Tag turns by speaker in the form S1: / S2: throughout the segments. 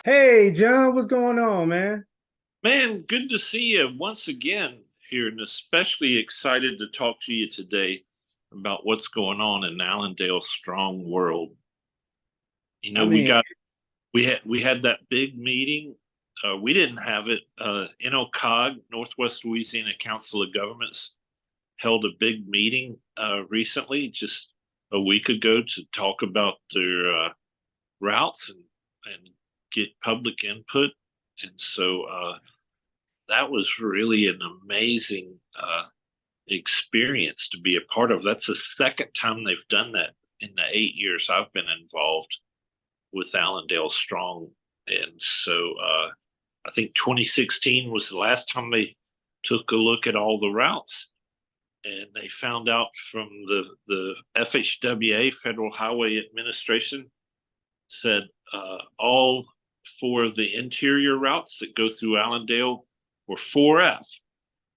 S1: Hey, John, what's going on, man?
S2: Man, good to see you once again here, and especially excited to talk to you today about what's going on in Allendale Strong world. You
S1: I
S2: know, we
S1: mean,
S2: got we had that big meeting. We didn't have it. NOCOG, Northwest Louisiana Council of Governments, held a big meeting recently, just a week ago, to talk about their routes and get public input. And so that was really an amazing experience to be a part of. That's the second time they've done that in the 8 years I've been involved with Allendale Strong. And so I think 2016 was the last time they took a look at all the routes. And they found out from the FHWA, Federal Highway Administration, said all for the interior routes that go through Allendale were 4F,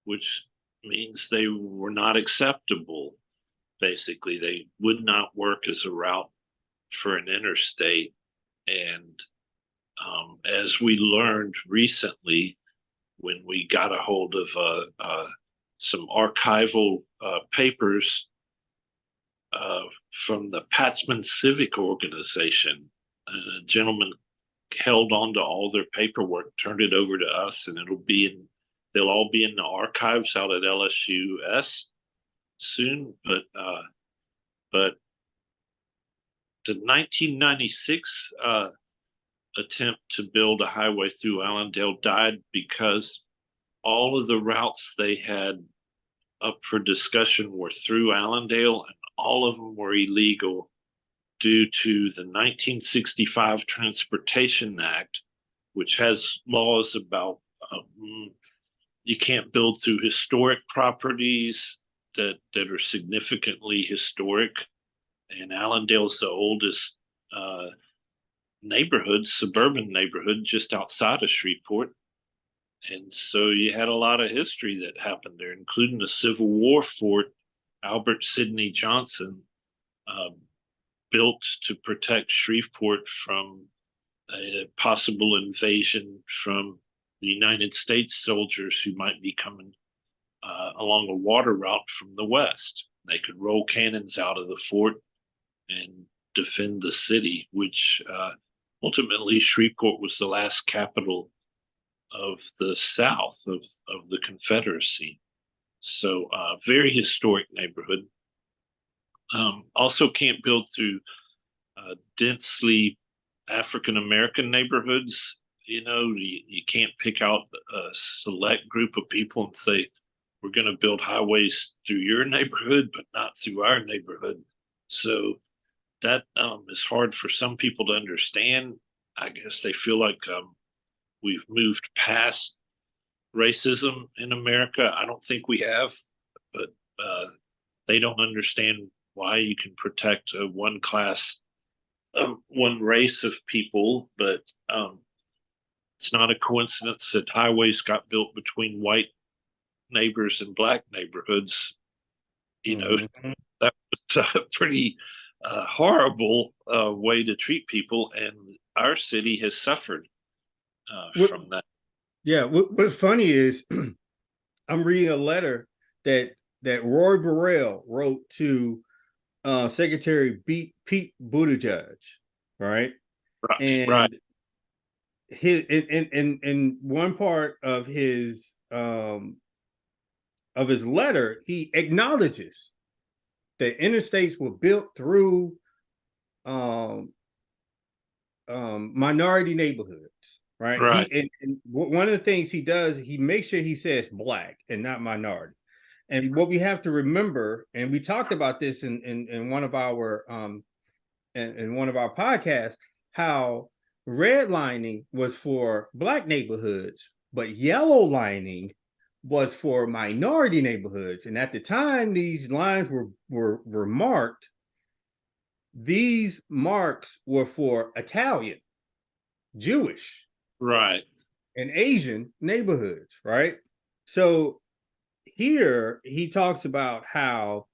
S2: which means they were not acceptable. Basically, they would not work as a route for an interstate. And as we learned recently, when we got a hold of some archival papers from the Patsman Civic Organization, a gentleman held on to all their paperwork, turned it over to us, and they'll all be in the archives out at LSUS soon. But the 1996 attempt to build a highway through Allendale died because all of the routes they had up for discussion were through Allendale, and all of them were illegal due to the 1965 Transportation Act, which has laws about you can't build through historic properties that are significantly historic. And Allendale's the oldest neighborhood, suburban neighborhood, just outside of Shreveport. And so you had a lot of history that happened there, including the Civil War fort Albert Sidney Johnson um, built to protect Shreveport from a possible invasion from the United States soldiers who might be coming along a water route from the west. They could roll cannons out of the fort and defend the city, which ultimately Shreveport was the last capital of the South of the Confederacy. So, very historic neighborhood. Also, can't build through densely African American neighborhoods. You can't pick out a select group of people and say, we're going to build highways through your neighborhood, but not through our neighborhood. So that is hard for some people to understand. I guess they feel like we've moved past racism in America. I don't think we have, but they don't understand why you can protect one class, one race of people, but it's not a coincidence that highways got built between white neighbors and black neighborhoods. You know,
S1: mhm.
S2: that was a pretty horrible way to treat people, and our city has suffered
S1: What,
S2: from that.
S1: yeah, what's funny is I'm reading a letter that that Roy Burrell wrote to Secretary Pete Buttigieg, right?
S2: Right, right,
S1: And his in one part of his letter, he acknowledges that interstates were built through um, minority neighborhoods, right?
S2: right.
S1: And one of the things he does, he makes sure he says black and not minority. And what we have to remember, and we talked about this in one of our in one of our podcasts, how redlining was for black neighborhoods, but yellow lining was for minority neighborhoods. And at the time these lines were marked, these marks were for Italian, Jewish,
S2: Right.
S1: and Asian neighborhoods, right? So here he talks about how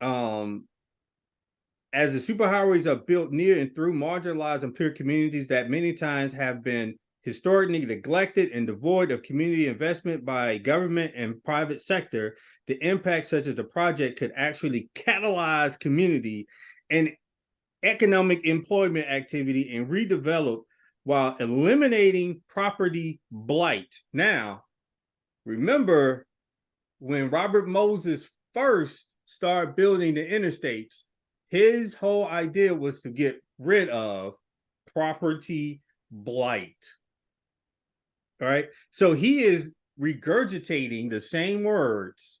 S1: um as the superhighways are built near and through marginalized and poor communities that many times have been historically neglected and devoid of community investment by government and private sector, the impact such as the project could actually catalyze community and economic employment activity and redevelop while eliminating property blight. Now, remember when Robert Moses first started building the interstates, his whole idea was to get rid of property blight. All right. So he is regurgitating the same words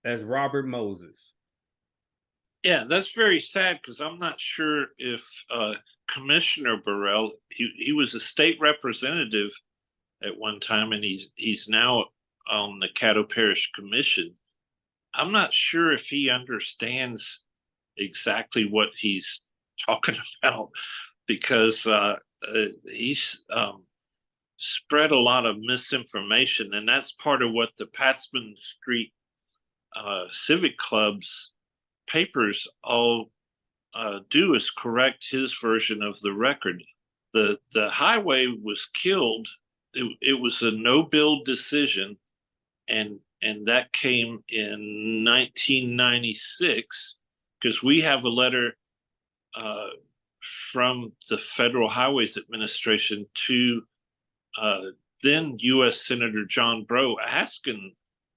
S1: as Robert Moses.
S2: Yeah, that's very sad because I'm not sure if Commissioner Burrell, he was a state representative at one time, and he's now on the Caddo Parish Commission. I'm not sure if he understands exactly what he's talking about because he's spread a lot of misinformation, and that's part of what the Patsman Street Civic Club's papers all do is correct his version of the record. The highway was killed. It was a no build decision, and that came in 1996 because we have a letter from the Federal Highways Administration to then U.S. Senator John Breaux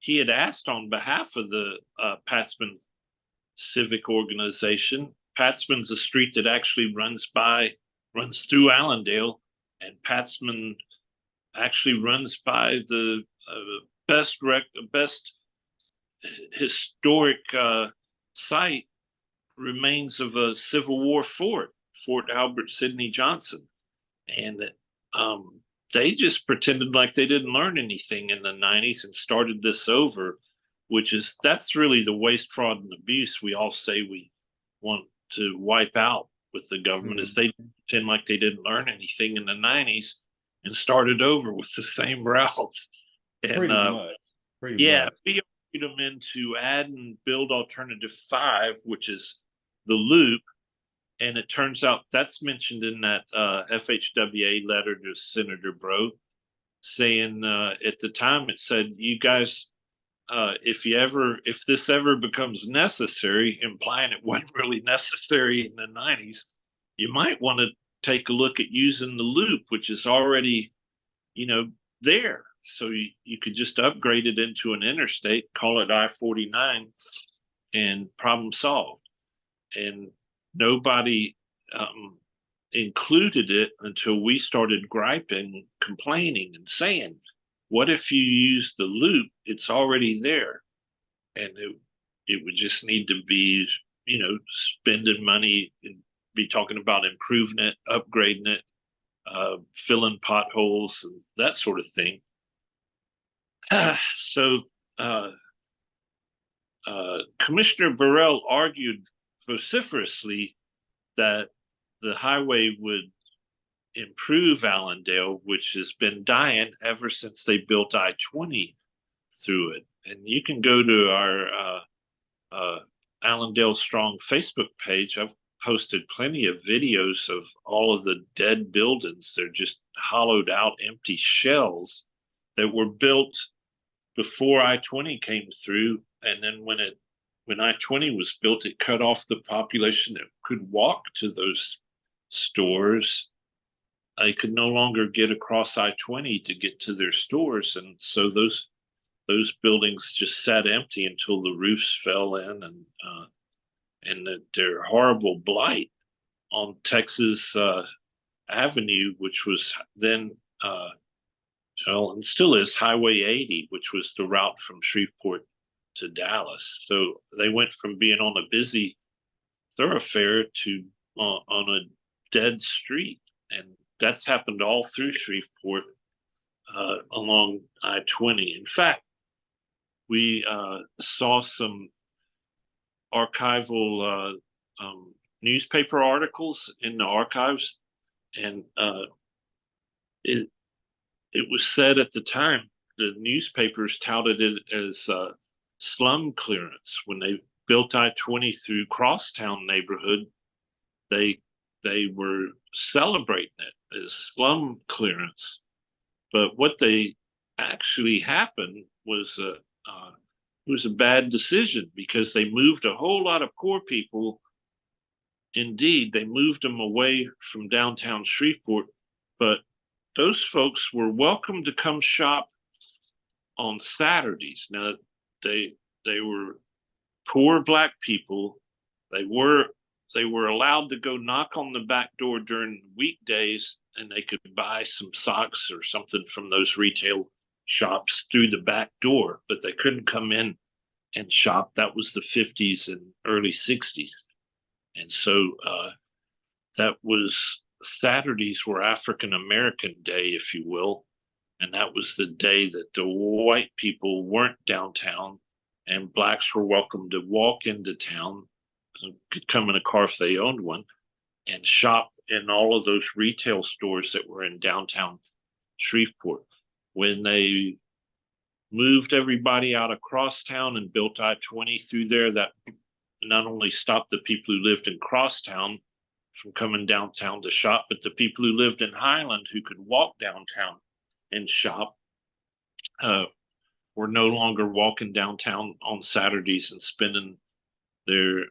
S2: he had asked on behalf of the Patsman Civic Organization. Patsman's a street that actually runs through Allendale, and Patsman actually runs by the best historic site remains of a Civil War fort, Fort Albert Sidney Johnson, and they just pretended like they didn't learn anything in the 90s and started this over, that's really the waste, fraud, and abuse we all say we want to wipe out with the government. Is they pretend like they didn't learn anything in the 90s and started over with the same routes. And
S1: Pretty much.
S2: we argued them into add and build alternative 5, which is the loop. And it turns out that's mentioned in that FHWA letter to Senator Breaux, saying at the time it said, you guys, if this ever becomes necessary, implying it wasn't really necessary in the 90s, you might want to take a look at using the loop, which is already, there. So you could just upgrade it into an interstate, call it I-49, and problem solved. And nobody included it until we started griping, complaining, and saying, what if you use the loop? It's already there. And it would just need to be, spending money and be talking about improving it, upgrading it, filling potholes, and that sort of thing. So Commissioner Burrell argued vociferously that the highway would improve Allendale, which has been dying ever since they built I-20 through it. And you can go to our Allendale Strong Facebook page. I've posted plenty of videos of all of the dead buildings. They're just hollowed out, empty shells that were built before I-20 came through. And then when I-20 was built, it cut off the population that could walk to those stores. They could no longer get across I-20 to get to their stores. And so those buildings just sat empty until the roofs fell in, and their horrible blight on Texas Avenue, which was then, and still is Highway 80, which was the route from Shreveport to Dallas. So they went from being on a busy thoroughfare to on a dead street, and that's happened all through Shreveport along I-20. In fact, we saw some archival newspaper articles in the archives, and it was said at the time the newspapers touted it as slum clearance when they built I-20 through Crosstown neighborhood, they were celebrating it as slum clearance. But what they actually happened was it was a bad decision, because they moved a whole lot of poor people. Indeed, they moved them away from downtown Shreveport, but those folks were welcome to come shop on Saturdays. Now, they were poor Black people. They were allowed to go knock on the back door during weekdays, and they could buy some socks or something from those retail shops through the back door, but they couldn't come in and shop. That was the 50s and early 60s. And so that was, Saturdays were African American Day, if you will. And that was the day that the white people weren't downtown, and Blacks were welcome to walk into town, could come in a car if they owned one, and shop in all of those retail stores that were in downtown Shreveport. When they moved everybody out of Crosstown and built I-20 through there, that not only stopped the people who lived in Crosstown from coming downtown to shop, but the people who lived in Highland, who could walk downtown and shop, were no longer walking downtown on Saturdays and spending their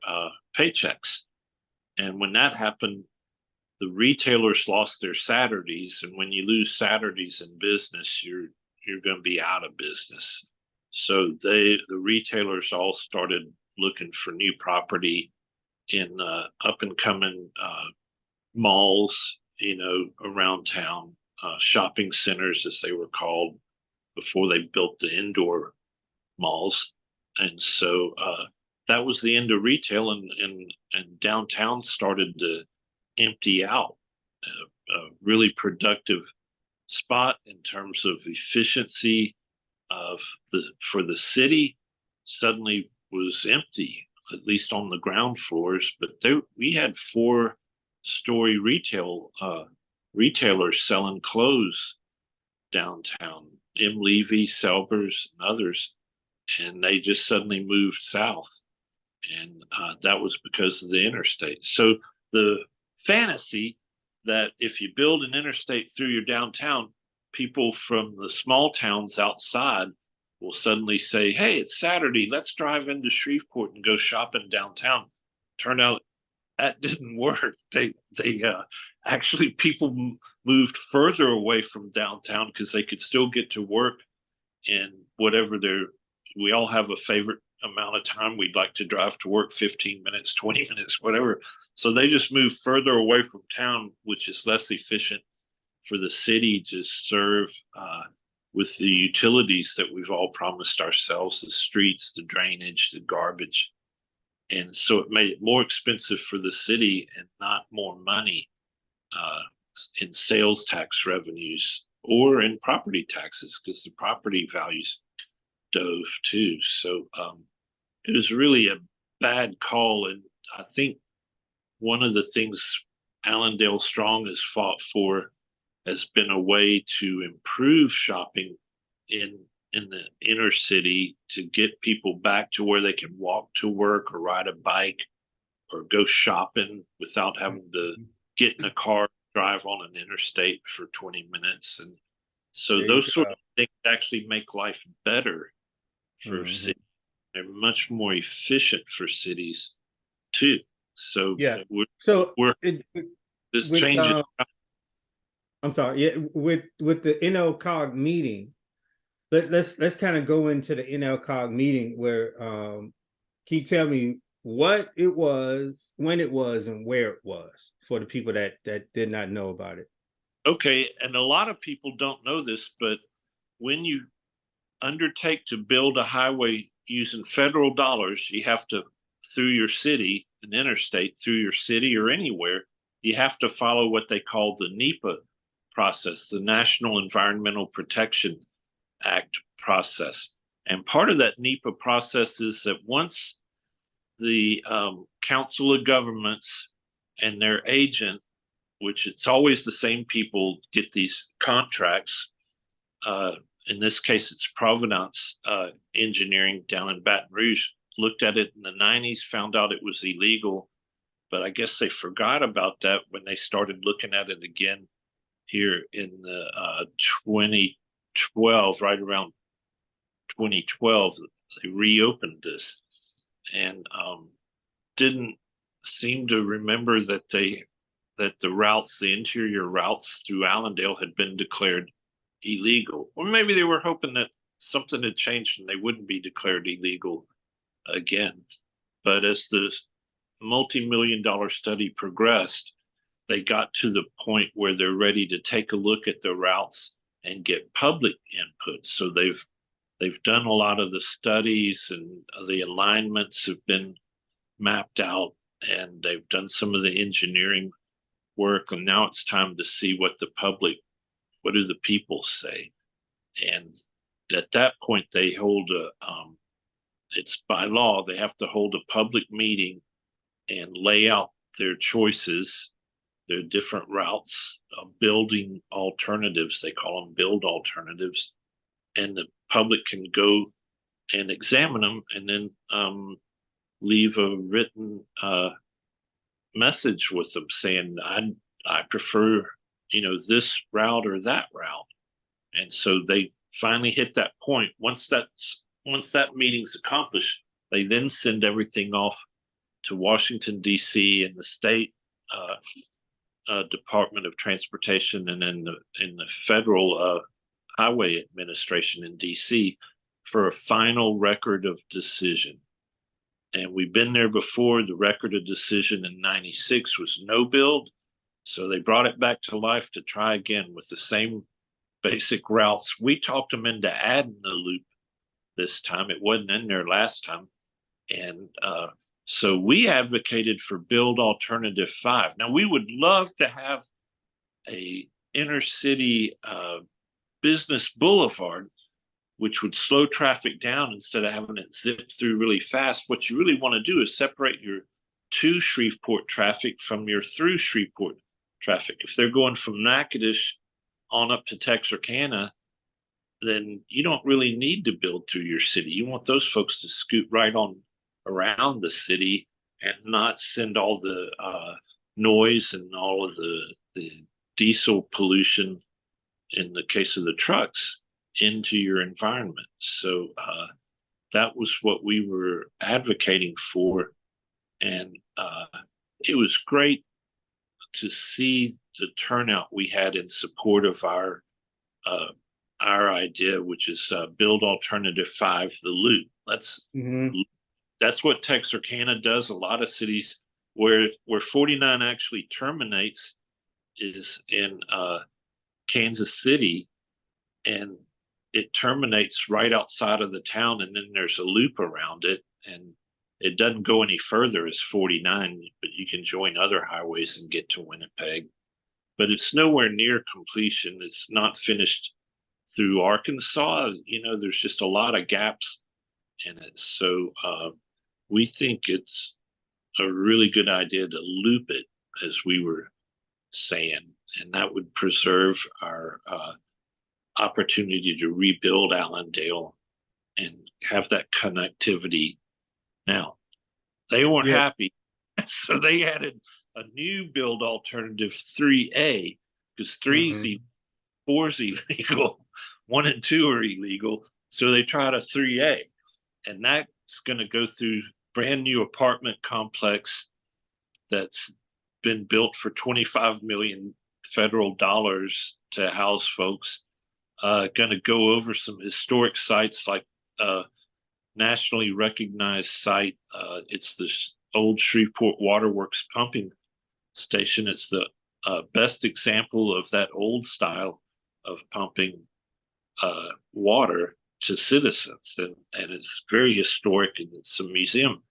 S2: paychecks. And when that happened, the retailers lost their Saturdays, and when you lose Saturdays in business, you're going to be out of business. So the retailers all started looking for new property in up and coming malls, around town, shopping centers, as they were called, before they built the indoor malls. And so that was the end of retail, and downtown started to empty out. A really productive spot in terms of efficiency for the city suddenly was empty, at least on the ground floors. But we had 4-story retailers selling clothes downtown, M. Levy, Selbers, and others, and they just suddenly moved south. And that was because of the interstate. So the fantasy that if you build an interstate through your downtown, people from the small towns outside will suddenly say, hey, it's Saturday, let's drive into Shreveport and go shopping downtown. Turned out that didn't work. They actually, people moved further away from downtown because they could still get to work in whatever we all have a favorite amount of time we'd like to drive to work, 15 minutes, 20 minutes, whatever. So they just moved further away from town, which is less efficient for the city to serve with the utilities that we've all promised ourselves, the streets, the drainage, the garbage. And so it made it more expensive for the city and not more money in sales tax revenues or in property taxes, because the property values dove too. So it was really a bad call. And I think one of the things Allendale Strong has fought for has been a way to improve shopping in the inner city, to get people back to where they can walk to work or ride a bike or go shopping without having to get in a car, drive on an interstate for 20 minutes. And so those sort of things actually make life better for cities. They're much more efficient for cities too. So
S1: yeah,
S2: this changes.
S1: I'm sorry. Yeah, with the NLCOG meeting, let's kind of go into the NLCOG meeting where can you tell me what it was, when it was, and where it was for the people that did not know about it?
S2: Okay, and a lot of people don't know this, but when you undertake to build a highway using federal dollars, you have to, through your city, an interstate through your city or anywhere, you have to follow what they call the NEPA process, the National Environmental Protection Act process. And part of that NEPA process is that once the Council of Governments and their agent, which it's always the same people, get these contracts, in this case, it's Provenance Engineering down in Baton Rouge, looked at it in the 90s, found out it was illegal, but I guess they forgot about that when they started looking at it again here in the 2012, right around 2012, they reopened this and didn't seem to remember that the routes, the interior routes through Allendale had been declared illegal. Or maybe they were hoping that something had changed and they wouldn't be declared illegal again. But as the multi-million-dollar study progressed, they got to the point where they're ready to take a look at the routes and get public input. So they've done a lot of the studies, and the alignments have been mapped out, and they've done some of the engineering work, and now it's time to see what do the people say. And at that point they hold it's by law, they have to hold a public meeting and lay out their choices, their different routes, building alternatives, they call them build alternatives, and the public can go and examine them and then leave a written message with them saying, I prefer, this route or that route. And so they finally hit that point. Once that meeting's accomplished, they then send everything off to Washington, D.C. and the state Department of Transportation, and then in the federal highway administration in D.C. for a final record of decision. And we've been there before. The record of decision in 96 was no build. So they brought it back to life to try again with the same basic routes. We talked them into adding the loop this time. It wasn't in there last time. And so we advocated for build alternative 5. Now, we would love to have a inner city business boulevard, which would slow traffic down instead of having it zip through really fast. What you really want to do is separate your to Shreveport traffic from your through Shreveport traffic. If they're going from Natchitoches on up to Texarkana, then you don't really need to build through your city. You want those folks to scoot right on around the city and not send all the noise and all of the diesel pollution, in the case of the trucks, into your environment. So that was what we were advocating for. And it was great to see the turnout we had in support of our idea, which is build alternative 5, the loop. That's what Texarkana does. A lot of cities where 49 actually terminates is in Kansas City, and it terminates right outside of the town, and then there's a loop around it, and it doesn't go any further as 49, but you can join other highways and get to Winnipeg. But it's nowhere near completion. It's not finished through Arkansas. There's just a lot of gaps in it. So we think it's a really good idea to loop it, as we were saying, and that would preserve our opportunity to rebuild Allendale and have that connectivity. Now, they weren't happy, so they added a new build alternative 3A, because 3 is 4 is illegal, 1 and 2 are illegal. So they tried a 3A, and that's going to go through brand new apartment complex that's been built for $25 million federal dollars to house folks. Going to go over some historic sites, like nationally recognized site. It's the old Shreveport Waterworks pumping station. It's the best example of that old style of pumping water to citizens, and it's very historic, and it's a museum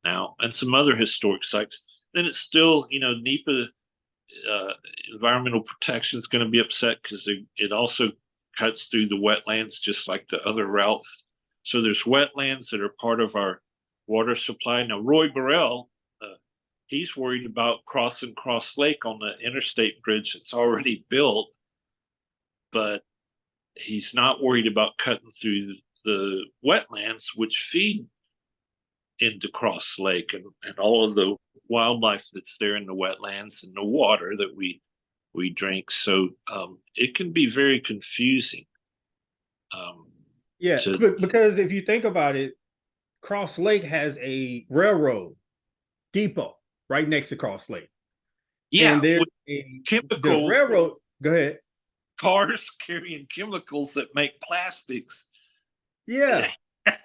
S2: now, and some other historic sites. Then it's still, NEPA environmental protection is going to be upset because it also cuts through the wetlands just like the other routes. So there's wetlands that are part of our water supply. Now, Roy Burrell, he's worried about crossing Cross Lake on the interstate bridge that's already built, but he's not worried about cutting through the wetlands, which feed into Cross Lake and all of the wildlife that's there in the wetlands and the water that we drink. So it can be very confusing.
S1: Yeah,
S2: To
S1: because if you think about it, Cross Lake has a railroad depot right next to Cross Lake.
S2: yeah,
S1: And there's
S2: with
S1: the
S2: chemical
S1: railroad, go ahead.
S2: cars carrying chemicals that make plastics.
S1: Yeah,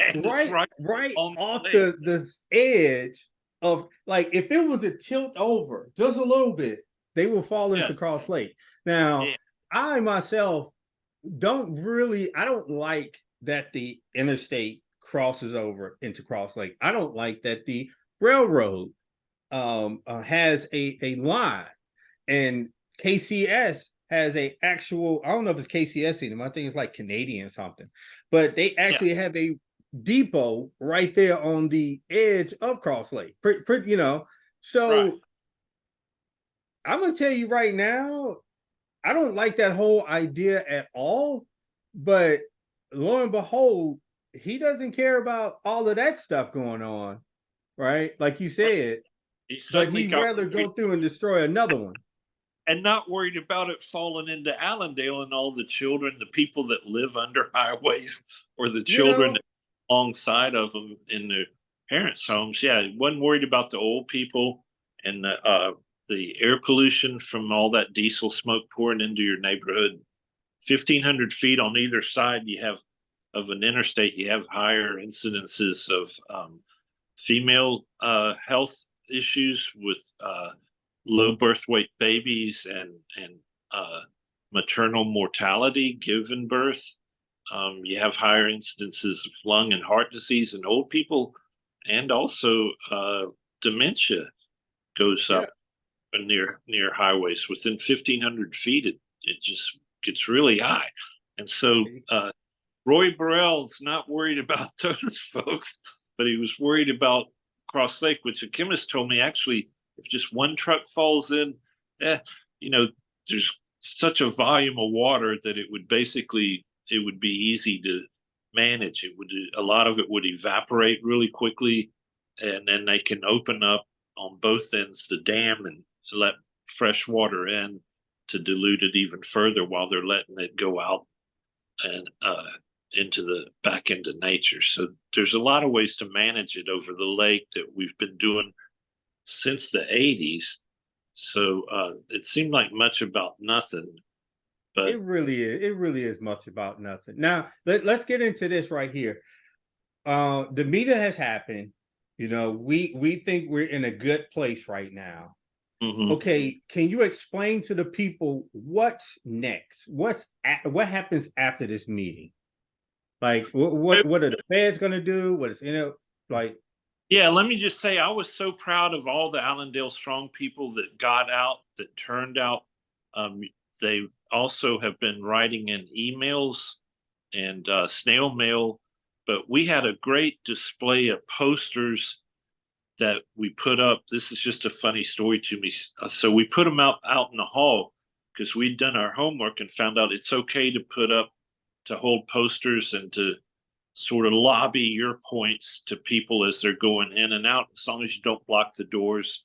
S2: And it's
S1: right,
S2: right
S1: right
S2: on the
S1: off
S2: lake.
S1: the edge of, like, if it was a tilt over just a little bit, they will fall
S2: Yeah,
S1: into Cross Lake. Now,
S2: yeah,
S1: I myself I don't like that the interstate crosses over into Cross Lake. I don't like that the railroad has a line, and KCS has a actual, I don't know if it's KCS anymore, I think it's like Canadian something, but they
S2: yeah,
S1: actually have a depot right there on the edge of Cross Lake.
S2: right.
S1: So I'm gonna tell you right now, I don't like that whole idea at all. But lo and behold, he doesn't care about all of that stuff going on, right? Like you
S2: Right.
S1: said,
S2: He
S1: but
S2: suddenly
S1: he'd
S2: got
S1: rather
S2: worried
S1: go through and destroy another one.
S2: and not worried about it falling into Allendale and all the children, the people that live under highways, or the
S1: You
S2: children
S1: know,
S2: alongside of them in their parents' homes. Yeah, he wasn't worried about the old people and the air pollution from all that diesel smoke pouring into your neighborhood. 1,500 feet on either side, you have of an interstate, you have higher incidences of female health issues with low birth weight babies and uh, maternal mortality given birth. You have higher incidences of lung and heart disease in old people, and also dementia goes
S1: yeah.
S2: up near highways. Within 1,500 feet, it just gets really high. And so Roy Burrell's not worried about those folks, but he was worried about Cross Lake, which a chemist told me actually, if just one truck falls in, eh, you know, there's such a volume of water that it would be easy to manage. It would a lot of it would evaporate really quickly, and then they can open up on both ends the dam and let fresh water in to dilute it even further while they're letting it go out and into the back into nature. So there's a lot of ways to manage it over the lake that we've been doing since the 80s. So it seemed like much about nothing, but
S1: It really is. It really is much about nothing. Now, let's get into this right here. The meeting has happened. We think we're in a good place right now.
S2: mhm.
S1: Okay, can you explain to the people what's next? What happens after this meeting? Like, what are the feds gonna do? What is, like?
S2: Yeah, let me just say, I was so proud of all the Allendale Strong people that got out, that turned out. Um, they also have been writing in emails and snail mail, but we had a great display of posters that we put up. This is just a funny story to me. So we put them out in the hall because we'd done our homework and found out it's okay to put up, to hold posters and to sort of lobby your points to people as they're going in and out, as long as you don't block the doors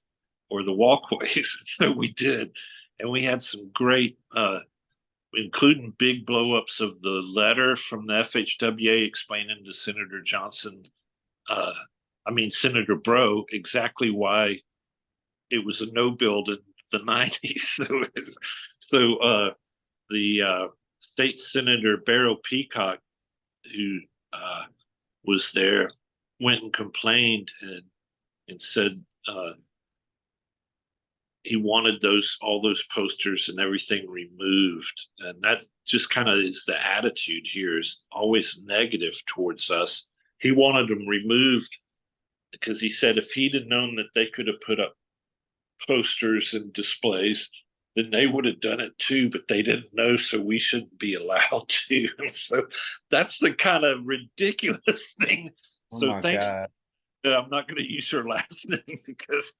S2: or the walkways. So we did, and we had some great including big blowups of the letter from the FHWA explaining to Senator Johnson, uh, Senator Bro, exactly why it was a no build in the 90s. So the state senator Beryl Peacock, who was there, went and complained and said he wanted all those posters and everything removed. And that just kind of is the attitude here, is always negative towards us. He wanted them removed because he said if he'd have known that they could have put up posters and displays, then they would have done it too, but they didn't know, so we shouldn't be allowed to. So that's the kind of ridiculous thing.
S1: Oh
S2: So
S1: my
S2: thanks.
S1: God.
S2: I'm not going to use her last name because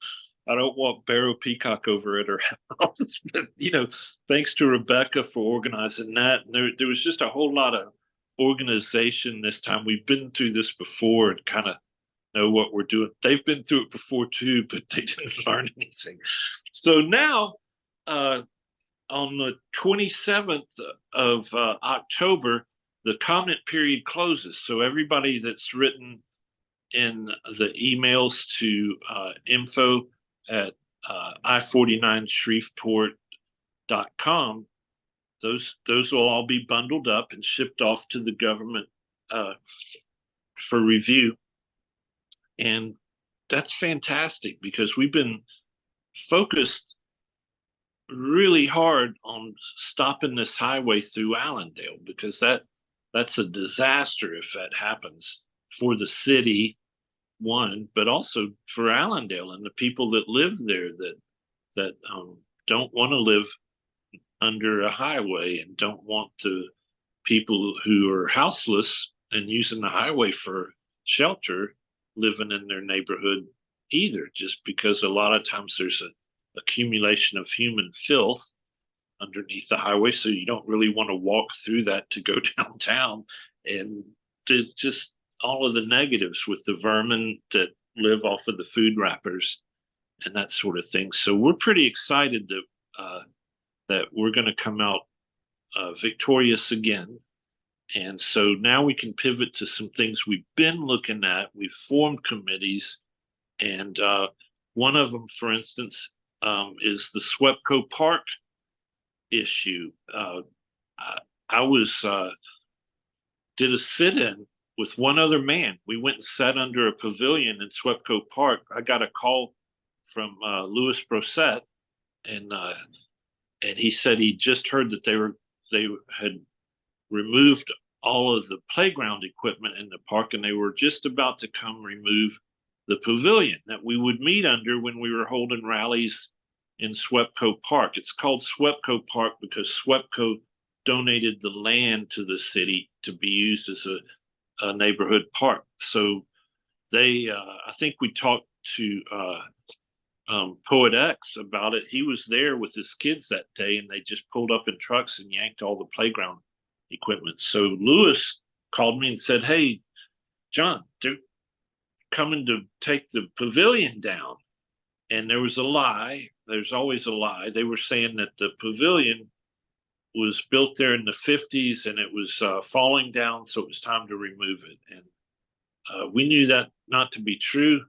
S2: I don't want Barrow Peacock over at her house. But thanks to Rebecca for organizing that. And there was just a whole lot of organization this time. We've been through this before and kind of know what we're doing. They've been through it before too, but they didn't learn anything. So now, on the 27th of October, the comment period closes. So everybody that's written in the emails to info at I-49 Shreveport.com, those will all be bundled up and shipped off to the government for review. And that's fantastic, because we've been focused really hard on stopping this highway through Allendale, because that's a disaster if that happens for the city, one, but also for Allendale and the people that live there that don't want to live under a highway and don't want the people who are houseless and using the highway for shelter living in their neighborhood either, just because a lot of times there's a accumulation of human filth underneath the highway, so you don't really want to walk through that to go downtown. And there's just all of the negatives with the vermin that live off of the food wrappers and that sort of thing. So we're pretty excited that we're going to come out victorious again. And so now we can pivot to some things we've been looking at. We've formed committees, and one of them, for instance, is the SWEPCO Park issue. I was did a sit-in with one other man. We went and sat under a pavilion in SWEPCO Park. I got a call from Louis Brosette, and he said he just heard that they had removed all of the playground equipment in the park, and they were just about to come remove the pavilion that we would meet under when we were holding rallies in SWEPCO Park. It's called SWEPCO Park because SWEPCO donated the land to the city to be used as a neighborhood park. So they, I think we talked to Poet X about it. He was there with his kids that day, and they just pulled up in trucks and yanked all the playground equipment. So Lewis called me and said, "Hey, John, they're coming to take the pavilion down." And there was a lie. There's always a lie. They were saying that the pavilion was built there in the 50s and it was falling down, so it was time to remove it. And we knew that not to be true.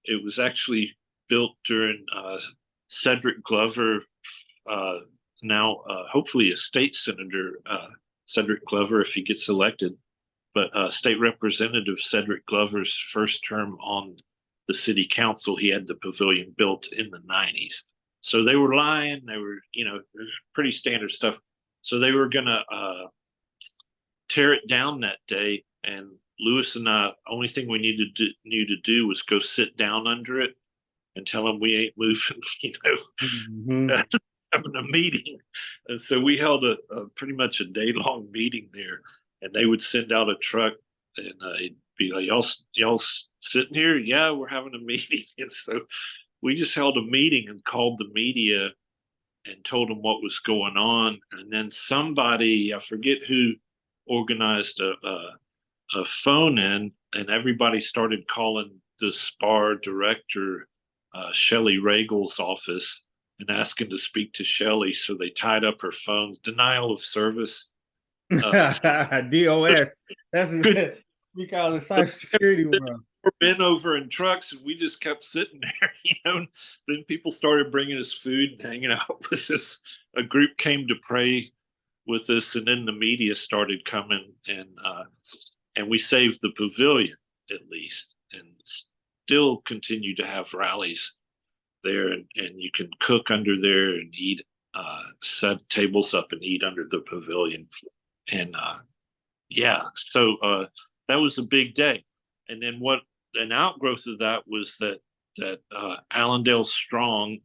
S2: It was actually built during Cedric Glover, now hopefully a state senator, Cedric Glover, if he gets elected, but State Representative Cedric Glover's first term on the city council. He had the pavilion built in the 90s. So they were lying. They were, pretty standard stuff. So they were going to tear it down that day. And Lewis and I, only thing we knew to do was go sit down under it and tell them we ain't moving, having a meeting. And so we held a pretty much a day-long meeting there, and they would send out a truck, and it'd be like, y'all sitting here? Yeah, we're having a meeting. And so we just held a meeting and called the media and told them what was going on. And then somebody, I forget who, organized a phone in, and everybody started calling the SPAR director, Shelley Ragel's office, and asking to speak to Shelley. So they tied up her phones. Denial of service.
S1: DOS. That's good. We call it cybersecurity world.
S2: Been over in trucks, and we just kept sitting there, And then people started bringing us food and hanging out with us. A group came to pray with us, and then the media started coming, and we saved the pavilion at least, and still continue to have rallies there, and you can cook under there and eat, set tables up and eat under the pavilion. And so that was a big day. And then what an outgrowth of that was that Allendale Strong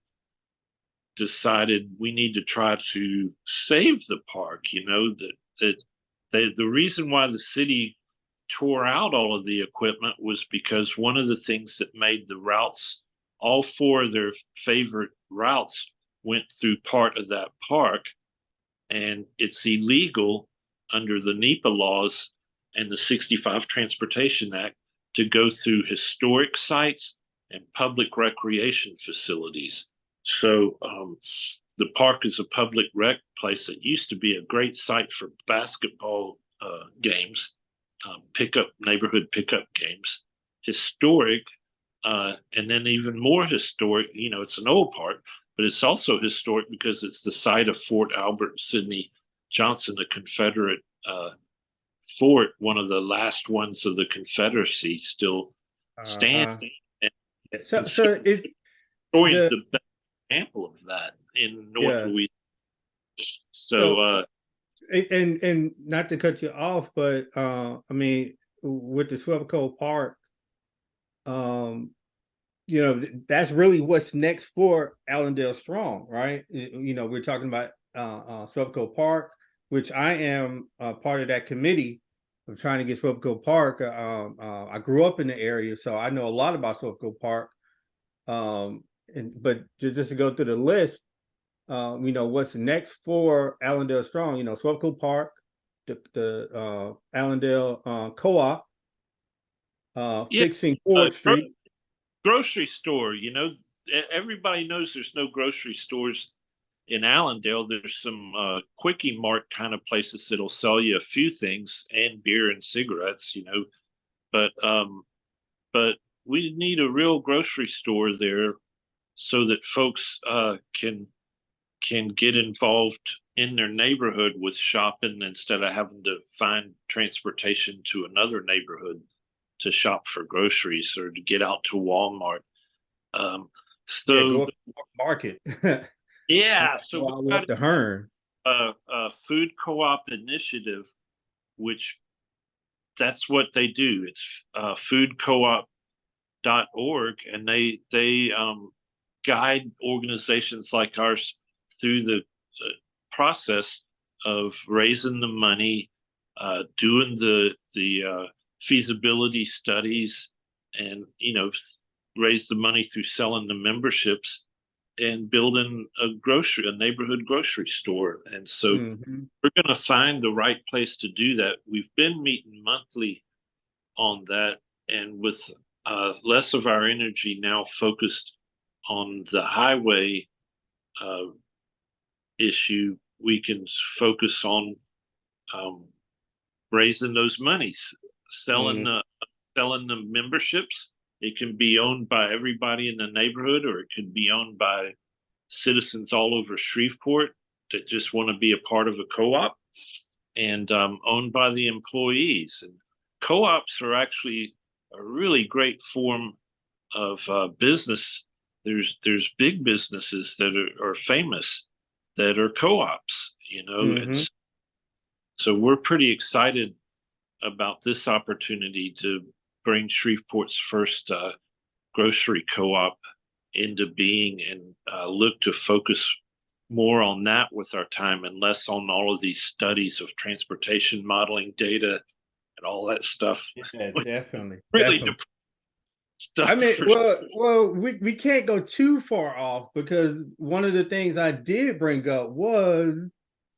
S2: decided we need to try to save the park. The reason why the city tore out all of the equipment was because one of the things that made the routes, all four of their favorite routes, went through part of that park, and it's illegal under the NEPA laws and the 65 Transportation Act to go through historic sites and public recreation facilities. So the park is a public rec place that used to be a great site for basketball games, neighborhood pickup games, historic, and then even more historic. It's an old park, but it's also historic because it's the site of Fort Albert Sidney Johnson, the Confederate fort, one of the last ones of the Confederacy still standing.
S1: So it
S2: Historian's the best example of that in North Louisiana. So
S1: and not to cut you off, but I mean, with the SWEPCO Park, that's really what's next for Allendale Strong, right? We're talking about SWEPCO Park, which I am part of that committee of trying to get SWEPCO Park. I grew up in the area, so I know a lot about SWEPCO Park. But just to go through the list, what's next for Allendale Strong? SWEPCO Park, the Allendale Co-op, fixing Ford Street.
S2: Grocery store. Everybody knows there's no grocery stores in Allendale. There's some quickie mart kind of places that'll sell you a few things and beer and cigarettes. But we need a real grocery store there so that folks can get involved in their neighborhood with shopping instead of having to find transportation to another neighborhood to shop for groceries or to get out to Walmart.
S1: Go up to the market.
S2: Yeah, so
S1: we got the Hearn
S2: a food co-op initiative, which that's what they do. It's foodcoop.org, and they guide organizations like ours through the process of raising the money, doing the feasibility studies, and raise the money through selling the memberships and building a neighborhood grocery store. And so we're going to find the right place to do that. We've been meeting monthly on that, and with less of our energy now focused on the highway issue, we can focus on raising those monies, selling the memberships. It can be owned by everybody in the neighborhood, or it can be owned by citizens all over Shreveport that just want to be a part of a co-op, and owned by the employees. And co-ops are actually a really great form of business. There's big businesses that are famous that are co-ops, and so we're pretty excited about this opportunity to bring Shreveport's first grocery co-op into being, and look to focus more on that with our time and less on all of these studies of transportation modeling data and all that stuff.
S1: Yeah, definitely.
S2: Really
S1: definitely.
S2: Stuff.
S1: I mean, we can't go too far off, because one of the things I did bring up was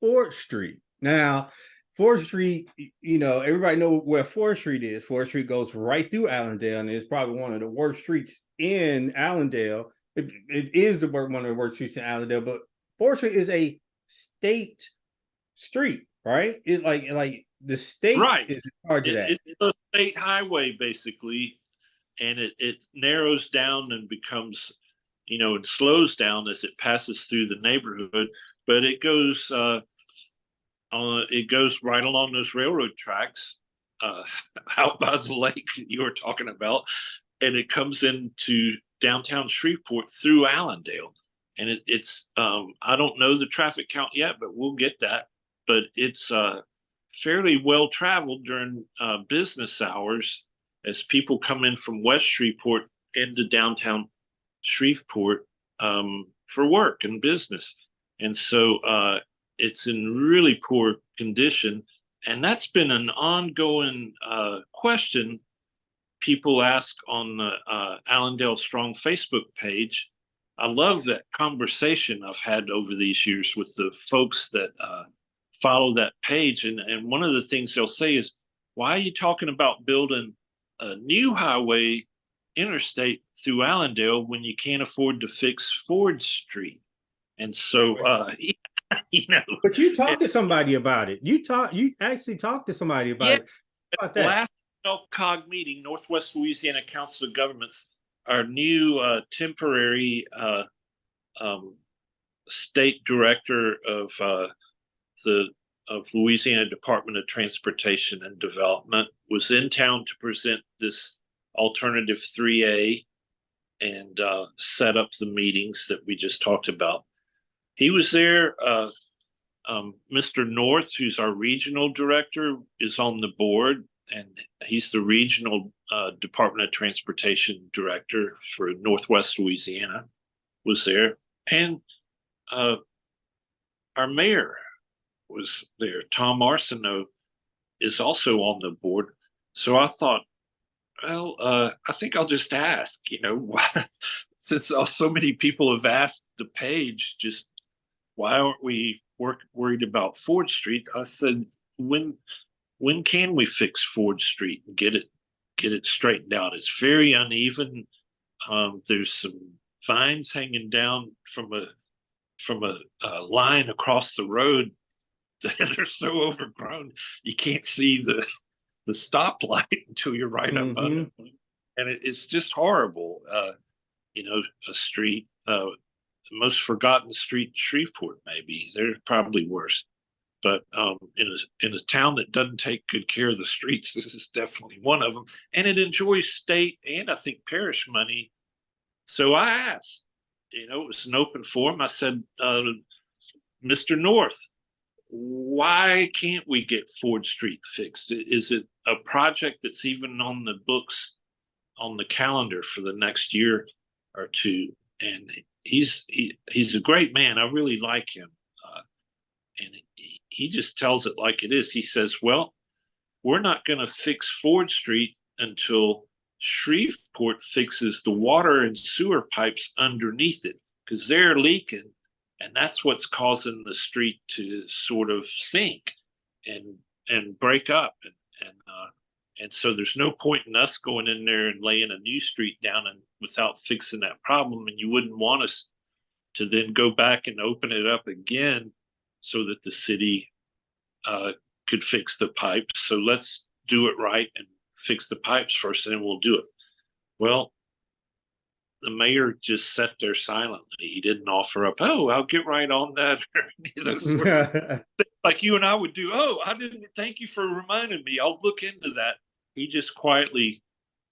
S1: 4th Street. Now, 4th Street, everybody knows where 4th Street is. 4th Street goes right through Allendale, and it's probably one of the worst streets in Allendale. It is one of the worst streets in Allendale, but 4th Street is a state street, right? It like the state is in charge of that.
S2: It's a state highway, basically, and it narrows down and becomes, it slows down as it passes through the neighborhood, but it goes right along those railroad tracks out by the lake that you were talking about, and it comes into downtown Shreveport through Allendale. And it's I don't know the traffic count yet, but we'll get that. But it's fairly well traveled during business hours as people come in from West Shreveport into downtown Shreveport for work and business. And so it's in really poor condition. And that's been an ongoing question people ask on the Allendale Strong Facebook page. I love that conversation I've had over these years with the folks that follow that page. And one of the things they'll say is, why are you talking about building a new highway interstate through Allendale when you can't afford to fix Ford Street. And so, you know,
S1: But you talked to somebody about it. You actually talked to somebody
S2: yeah,
S1: about it. How about that?
S2: last COG meeting, Northwest Louisiana Council of Governments, our new temporary um, state director the of Louisiana Department of Transportation and Development was in town to present this alternative 3A and set up the meetings that we just talked about. He was there. Mr. North, who's our regional director, is on the board, and he's the regional Department of Transportation director for Northwest Louisiana, was there. And our mayor was there. Tom Arsenault is also on the board. So I thought, well, I think I'll just ask, why, since so many people have asked the page, just why aren't we worried about Ford Street? I said, when can we fix Ford Street and get it straightened out? It's very uneven. There's some vines hanging down from a line across the road that are so overgrown you can't see the stoplight until you're right up under them. And it's just horrible. A street, the most forgotten street in Shreveport, maybe. They're probably worse. But in a town that doesn't take good care of the streets, this is definitely one of them. And it enjoys state and I think parish money. So I asked, it was an open forum. I said, Mr. North, why can't we get Ford Street fixed? Is it a project that's even on the books, on the calendar for the next year or two? And he's a great man. I really like him. And he just tells it like it is. He says, well, we're not going to fix Ford Street until Shreveport fixes the water and sewer pipes underneath it, because they're leaking. And that's what's causing the street to sort of sink and break up. And so there's no point in us going in there and laying a new street down and without fixing that problem. And you wouldn't want us to then go back and open it up again so that the city could fix the pipes. So let's do it right and fix the pipes first, and then we'll do it. Well, the mayor just sat there silently. He didn't offer up, oh, I'll get right on that, or any of those sorts of things like you and I would do. Oh, I didn't, thank you for reminding me. I'll look into that. He just quietly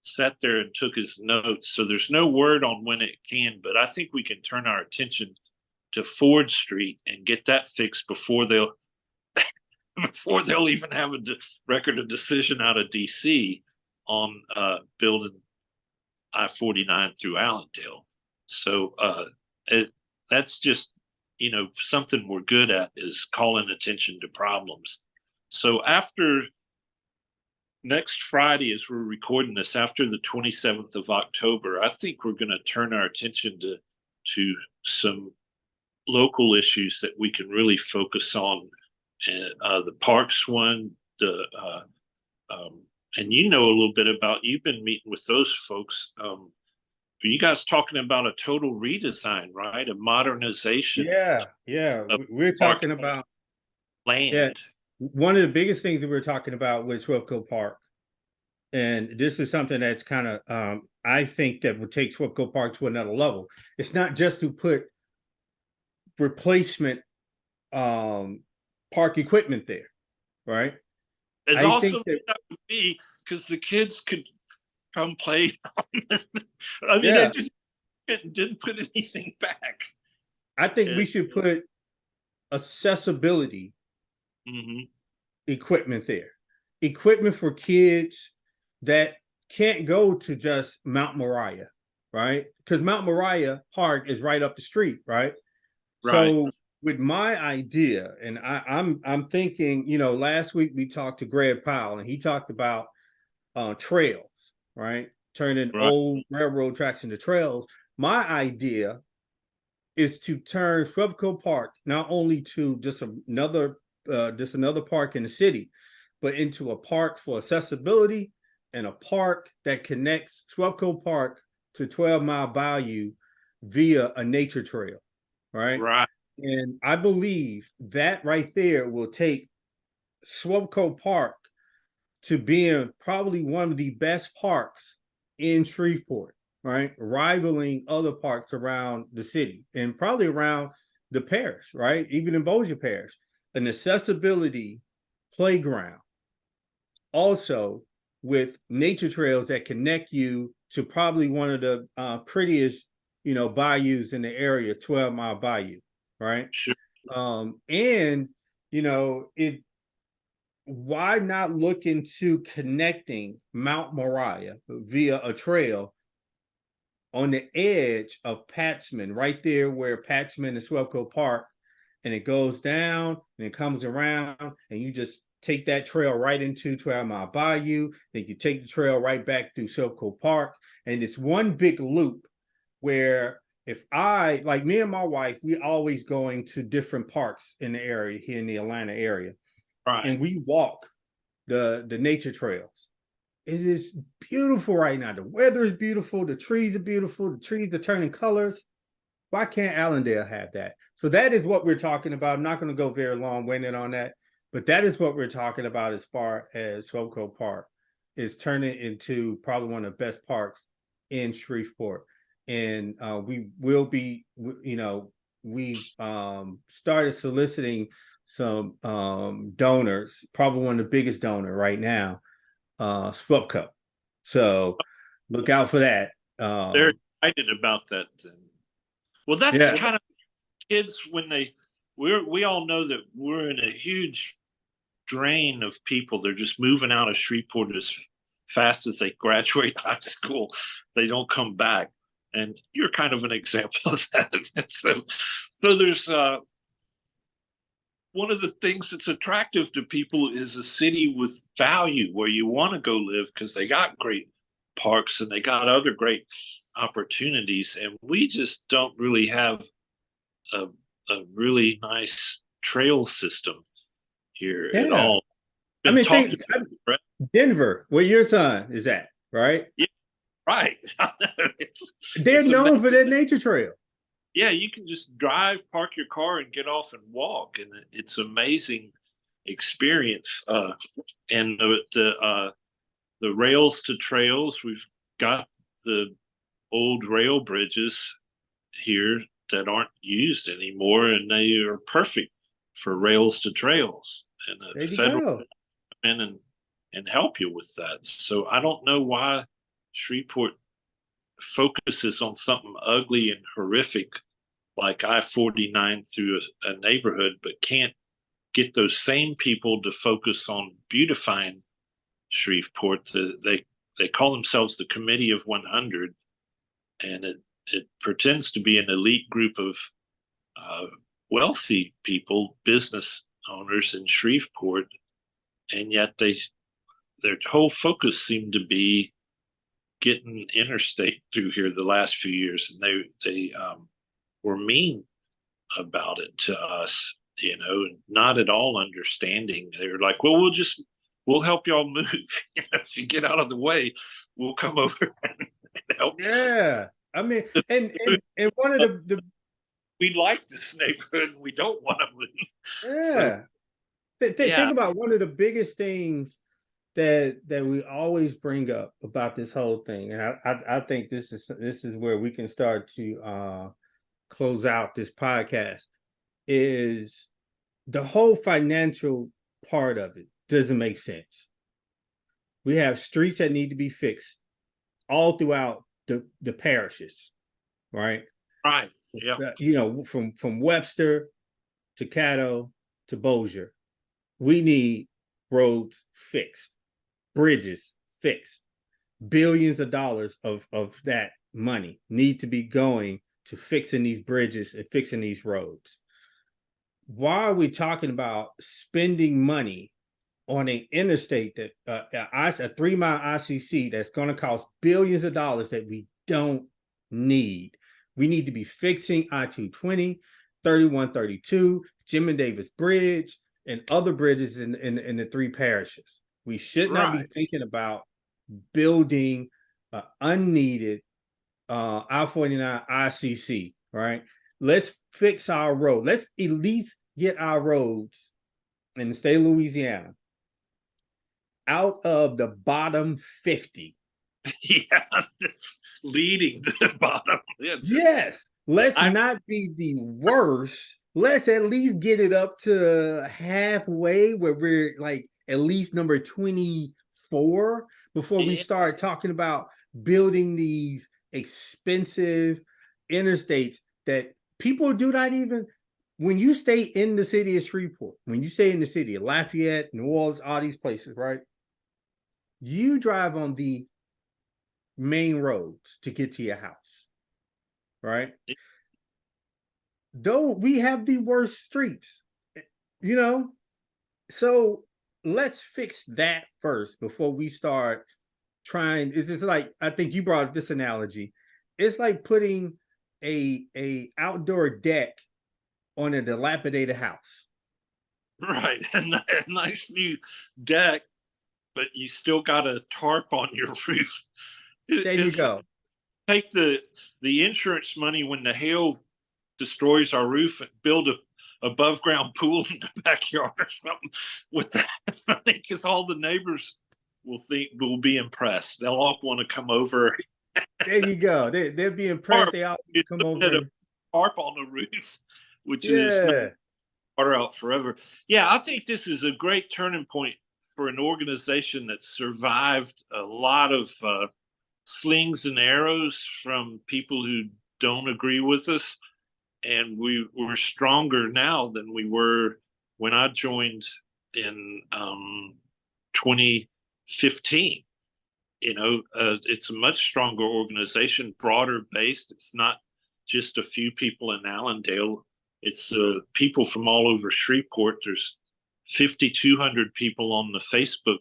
S2: sat there and took his notes. So there's no word on when it can, but I think we can turn our attention to Ford Street and get that fixed before they'll even have a record of decision out of DC on building I-49 through Allendale. So that's just, something we're good at is calling attention to problems. So after next Friday, as we're recording this, after the 27th of October, I think we're going to turn our attention to some local issues that we can really focus on. The parks one, and a little bit about, you've been meeting with those folks. Are you guys talking about a total redesign, right? A modernization?
S1: Yeah. We're talking about
S2: land.
S1: Yeah, one of the biggest things that we're talking about was SWEPCO Park. And this is something that's kind of, I think that would take SWEPCO Park to another level. It's not just to put replacement park equipment there, right?
S2: As
S1: I
S2: awesome
S1: think
S2: that would be, because the kids could come play. I mean,
S1: Yeah.
S2: they just didn't put anything back.
S1: I think we should put accessibility equipment there. Equipment for kids that can't go to just Mount Moriah, right? Because Mount Moriah Park is right up the street, right? So with my idea, and I'm thinking, last week we talked to Greg Powell, and he talked about trails, right? Turning old railroad tracks into trails. My idea is to turn SWEPCO Park not only to just another park in the city, but into a park for accessibility and a park that connects SWEPCO Park to 12 Mile Bayou via a nature trail, right?
S2: Right.
S1: And I believe that right there will take SWEPCO Park to being probably one of the best parks in Shreveport, right? Rivaling other parks around the city and probably around the parish, right? Even in Bossier Parish, an accessibility playground. Also, with nature trails that connect you to probably one of the prettiest, bayous in the area, 12 Mile Bayou, right?
S2: Sure.
S1: And it why not look into connecting Mount Moriah via a trail on the edge of Patsman, right there where Patsman and SWEPCO Park, and it goes down and it comes around, and you just take that trail right into 12 Mile Bayou. Then you take the trail right back through SWEPCO Park, and it's one big loop where if I, like me and my wife, we always going to different parks in the area here in the Atlanta area,
S2: Right.
S1: and we walk the nature trails. It is beautiful right now. The weather is beautiful. The trees are beautiful. The trees are turning colors. Why can't Allendale have that? So that is what we're talking about. I'm not going to go very long-winded on that, but that is what we're talking about as far as SWEPCO Park is turning into probably one of the best parks in Shreveport. And we will be, we started soliciting some donors, probably one of the biggest donor right now, SWEPCO. So look out for that.
S2: They're excited about that. Well, that's
S1: Yeah.
S2: kind of kids when we all know that we're in a huge drain of people. They're just moving out of Shreveport as fast as they graduate high school. They don't come back. And you're kind of an example of that. So there's one of the things that's attractive to people is a city with value where you want to go live because they got great parks and they got other great opportunities. And we just don't really have a, a really nice trail system here at
S1: Yeah.
S2: all.
S1: I
S2: Been
S1: mean,
S2: talking
S1: think
S2: to
S1: Denver, where your son is at, right?
S2: Yeah, right.
S1: They're
S2: It's
S1: known for
S2: amazing.
S1: their nature trail.
S2: Yeah, you can just drive, park your car, and get off and walk, and it's amazing experience. And the rails to trails, we've got the old rail bridges here that aren't used anymore, and they are perfect for rails to trails. And
S1: There
S2: the
S1: you
S2: federal
S1: go.
S2: in and help you with that. So I don't know why Shreveport focuses on something ugly and horrific like I-49 through a neighborhood, but can't get those same people to focus on beautifying Shreveport. They call themselves the Committee of 100, and it pretends to be an elite group of wealthy people, business owners in Shreveport, and yet their whole focus seemed to be getting interstate through here the last few years, and they were mean about it to us, not at all understanding. They were like, "Well, we'll help y'all move. If you get out of the way, we'll come over and help."
S1: Yeah. I mean, and one of the
S2: We like this neighborhood. We don't want to move. So
S1: yeah.
S2: yeah,
S1: Think about one of the biggest things that we always bring up about this whole thing, and I think this is where we can start to close out this podcast, is the whole financial part of it doesn't make sense. We have streets that need to be fixed all throughout the parishes, right?
S2: right. Yeah,
S1: From Webster to Caddo to Bossier, we need roads fixed, bridges fixed. Billions of dollars of that money need to be going to fixing these bridges and fixing these roads. Why are we talking about spending money on an interstate that a 3 mile ICC that's going to cost billions of dollars that we don't need? We need to be fixing I-220, 3132, Jim and Davis Bridge, and other bridges in the three parishes. We should not be
S2: right.
S1: thinking about building unneeded I-49 ICC, right? Let's fix our road. Let's at least get our roads in the state of Louisiana out of the bottom 50.
S2: Yeah, leading to the bottom.
S1: Yes, let's not be the worst. Let's at least get it up to halfway where we're like at least number 24 before we start talking about building these expensive interstates that people do not even. When you stay in the city of Shreveport, when you stay in the city of Lafayette, New Orleans, all these places, right? You drive on the main roads to get to your house, right? Though we have the worst streets, you know, so let's fix that first before we start trying. It's just like, I think you brought up this analogy. It's like putting a outdoor deck on a dilapidated house.
S2: Right. And a nice new deck, but you still got a tarp on your roof.
S1: There you go.
S2: Take the insurance money when the hail destroys our roof and build a above ground pool in the backyard or something with that money, because all the neighbors will be impressed. They'll all want to come over.
S1: There you go. They'll be impressed. They all come over.
S2: A tarp on the roof, which is water out forever. Yeah, I think this is a great turning point for an organization that survived a lot of slings and arrows from people who don't agree with us. And we're stronger now than we were when I joined in 2015. It's a much stronger organization, broader based. It's not just a few people in Allendale. It's people from all over Shreveport. There's 5,200 people on the Facebook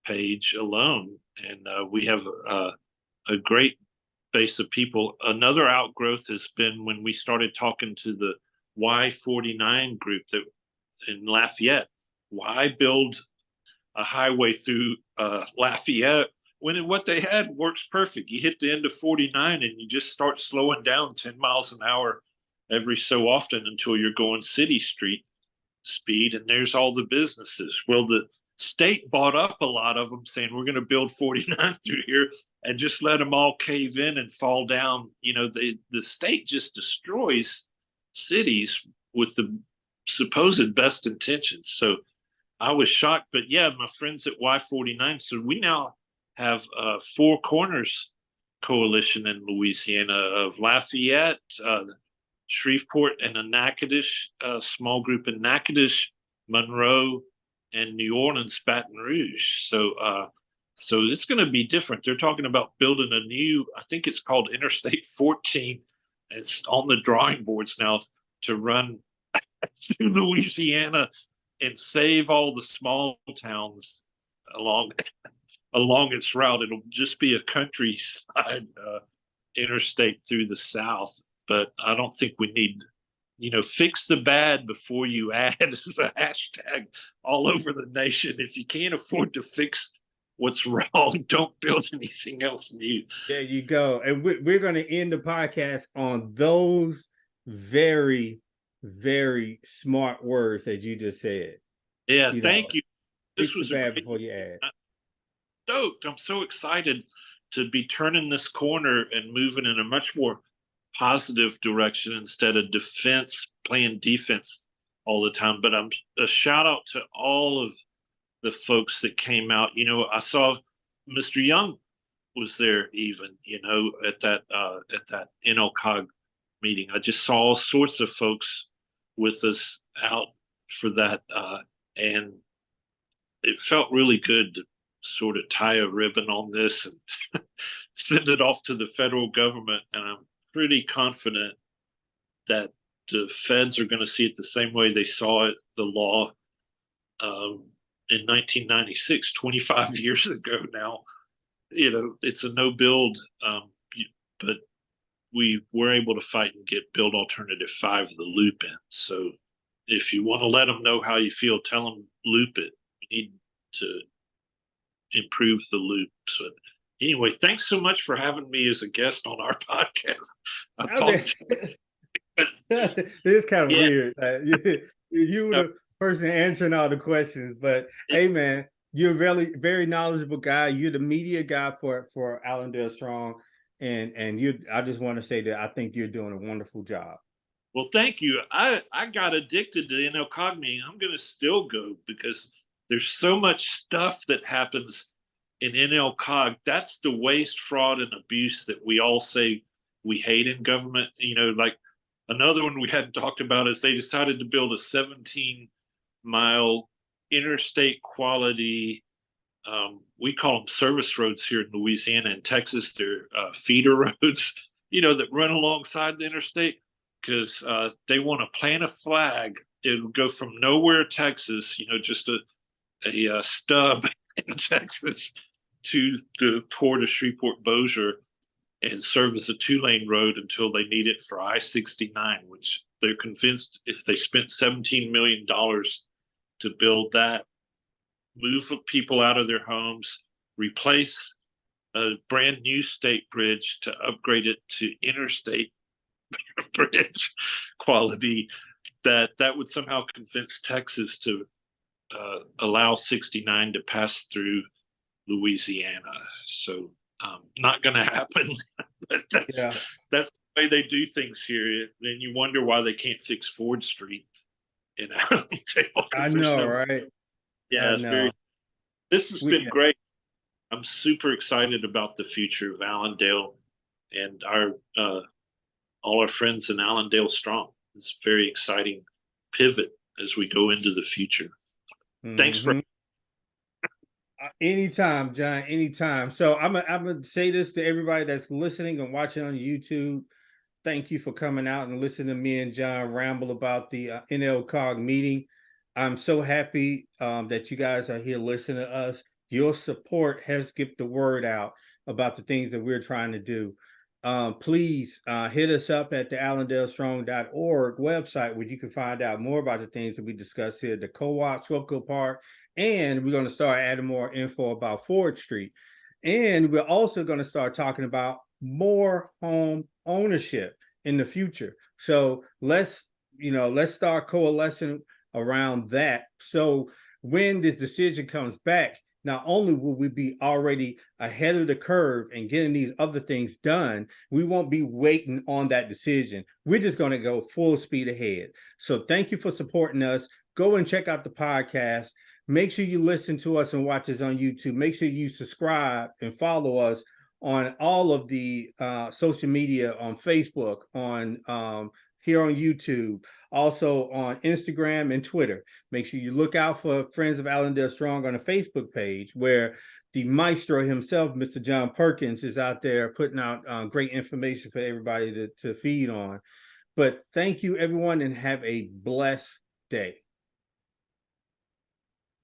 S2: page alone, and we have a great base of people. Another outgrowth has been when we started talking to the I-49 group that in Lafayette. Why build a highway through Lafayette when what they had works perfect? You hit the end of 49 and you just start slowing down 10 miles an hour every so often until you're going city street speed, and there's all the businesses. Well, the state bought up a lot of them, saying we're going to build 49 through here and just let them all cave in and fall down. The state just destroys cities with the supposed best intentions. So I was shocked, but yeah, my friends at Y-49. So we now have Four Corners coalition in Louisiana of Lafayette, Shreveport, and a Natchitoches, small group in Natchitoches, Monroe, and New Orleans, Baton Rouge. So it's going to be different. They're talking about building a new, I think it's called Interstate 14. It's on the drawing boards now to run through Louisiana and save all the small towns along its route. It'll just be a countryside interstate through the South. But I don't think we need, fix the bad before you add as a hashtag all over the nation. If you can't afford to fix what's wrong, don't build anything else new.
S1: There you go. And we're going to end the podcast on those very, very smart words that you just said.
S2: Yeah, thank you.
S1: This was bad before you add.
S2: Stoked. I'm so excited to be turning this corner and moving in a much more positive direction instead of playing defense all the time. But I'm a shout out to all of the folks that came out. I saw Mr. Young was there even, at that NLCOG meeting. I just saw all sorts of folks with us out for that. And it felt really good to sort of tie a ribbon on this and send it off to the federal government. And I'm pretty confident that the feds are going to see it the same way they saw it, the law in 1996, 25 years ago now. It's a no build, but we were able to fight and get build alternative 5, the loop in. So if you want to let them know how you feel, tell them loop it. We need to improve the loop. So anyway, thanks so much for having me as a guest on our podcast. I've
S1: I mean,
S2: talked
S1: it's kind of
S2: yeah,
S1: weird. You were
S2: no,
S1: the person answering all the questions, but hey, man, you're a very knowledgeable guy. You're the media guy for Allendale Strong, and you. I just want to say that I think you're doing a wonderful job.
S2: well, thank you. I got addicted to NL meeting. I'm going to still go because there's so much stuff that happens in NL. That's the waste, fraud, and abuse that we all say we hate in government. You know, like another one we hadn't talked about is they decided to build a 17-mile interstate quality. We call them service roads here in Louisiana and Texas. They're feeder roads, you know, that run alongside the interstate because they want to plant a flag. It'll go from nowhere, Texas, you know, just a stub in Texas to the port of Shreveport Bossier and serve as a 2-lane road until they need it for I-69, which they're convinced if they spent $17 million to build that, move people out of their homes, replace a brand new state bridge to upgrade it to interstate bridge quality, that would somehow convince Texas to allow 69 to pass through Louisiana. So not going to happen. But that's the way they do things here. Then you wonder why they can't fix Ford Street in Allendale.
S1: I know, right?
S2: Yeah, it's very. This has been great. I'm super excited about the future of Allendale and our all our friends in Allendale Strong. It's a very exciting pivot as we go into the future. Thanks for
S1: anytime, John, anytime. So I'm gonna say this to everybody that's listening and watching on YouTube. Thank you for coming out and listening to me and John ramble about the NLCOG meeting. I'm so happy that you guys are here listening to us. Your support has get the word out about the things that we're trying to do. Please hit us up at the allendalestrong.org website where you can find out more about the things that we discussed here, the co-op, SWEPCO Park, and we're going to start adding more info about Ford Street. And we're also going to start talking about more home ownership in the future. So let's start coalescing around that. So when this decision comes back, not only will we be already ahead of the curve and getting these other things done, we won't be waiting on that decision. We're just going to go full speed ahead. So thank you for supporting us. Go and check out the podcast. Make sure you listen to us and watch us on YouTube. Make sure you subscribe and follow us on all of the social media, on Facebook, on here on YouTube, also on Instagram and Twitter. Make sure you look out for Friends of Allendale Strong on the Facebook page, where the maestro himself, Mr. John Perkins, is out there putting out great information for everybody to feed on. But thank you, everyone, and have a blessed day.